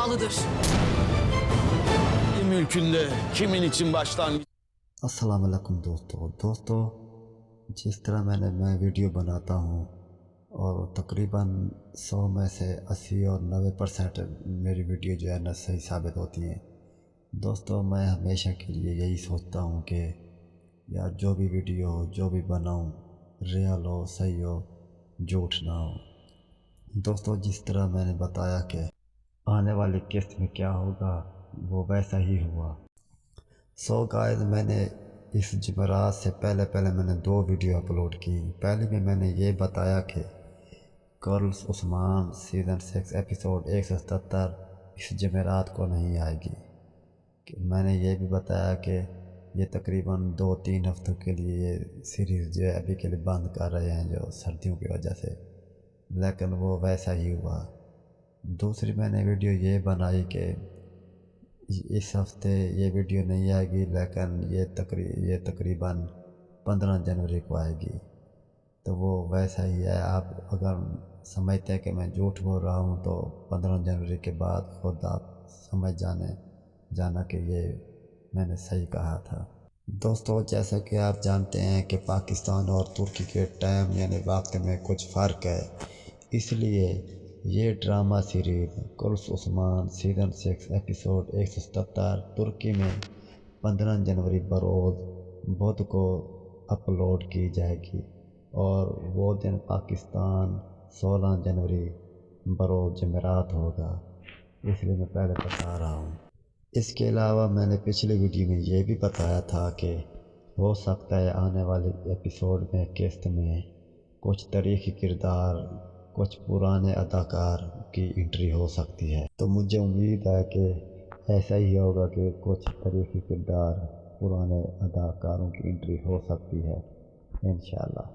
olmalıdır. Mülkünde kimin için başlangıç? अस्सलाम वालेकुम दोस्तों जिस तरह मैं वीडियो बनाता हूँ और तकरीबन 100 में से 80 और 90% मेरी वीडियो जो है ना सही साबित होती हैं। दोस्तों मैं हमेशा के लिए यही सोचता हूँ कि यार जो भी वीडियो हो, जो भी बनाऊँ, रियल हो, सही हो, झूठ ना हो। दोस्तों जिस तरह मैंने बताया कि आने वाली किस्त में क्या होगा वो वैसा ही हुआ। गाइस मैंने इस जुमेरात से पहले मैंने 2 वीडियो अपलोड की। पहले में मैंने ये बताया कि गर्ल्स उस्मान सीज़न 6 एपिसोड 177 इस जुमेरात को नहीं आएगी। कि मैंने ये भी बताया कि ये तकरीबन 2-3 हफ्तों के लिए ये सीरीज़ जो है अभी के लिए बंद कर रहे हैं जो सर्दियों की वजह से, लेकिन वो वैसा ही हुआ। दूसरी मैंने वीडियो ये बनाई कि इस हफ्ते ये वीडियो नहीं आएगी, लेकिन ये तकरीबन 15 जनवरी को आएगी। तो वो वैसा ही है। आप अगर समझते हैं कि मैं झूठ बोल रहा हूँ तो 15 जनवरी के बाद खुद आप समझ जाना कि ये मैंने सही कहा था। दोस्तों जैसा कि आप जानते हैं कि पाकिस्तान और तुर्की के टाइम यानी वक्त में कुछ फ़र्क है, इसलिए ये drama series girls Usman season 6 episode 177 तुर्की में 15 जनवरी बरोज़ बुध को अपलोड की जाएगी और वो दिन पाकिस्तान 16 जनवरी बरोज़ जमेरात होगा, इसलिए मैं पहले बता रहा हूँ। इसके अलावा मैंने पिछले वीडियो में ये भी बताया था कि हो सकता है आने वाले एपिसोड में किस्त में कुछ तारीख़ी किरदार, कुछ पुराने अदाकार की एंट्री हो सकती है। तो मुझे उम्मीद है कि ऐसा ही होगा कि कुछ तारीख़ी किरदार, पुराने अदाकारों की एंट्री हो सकती है इंशाअल्लाह।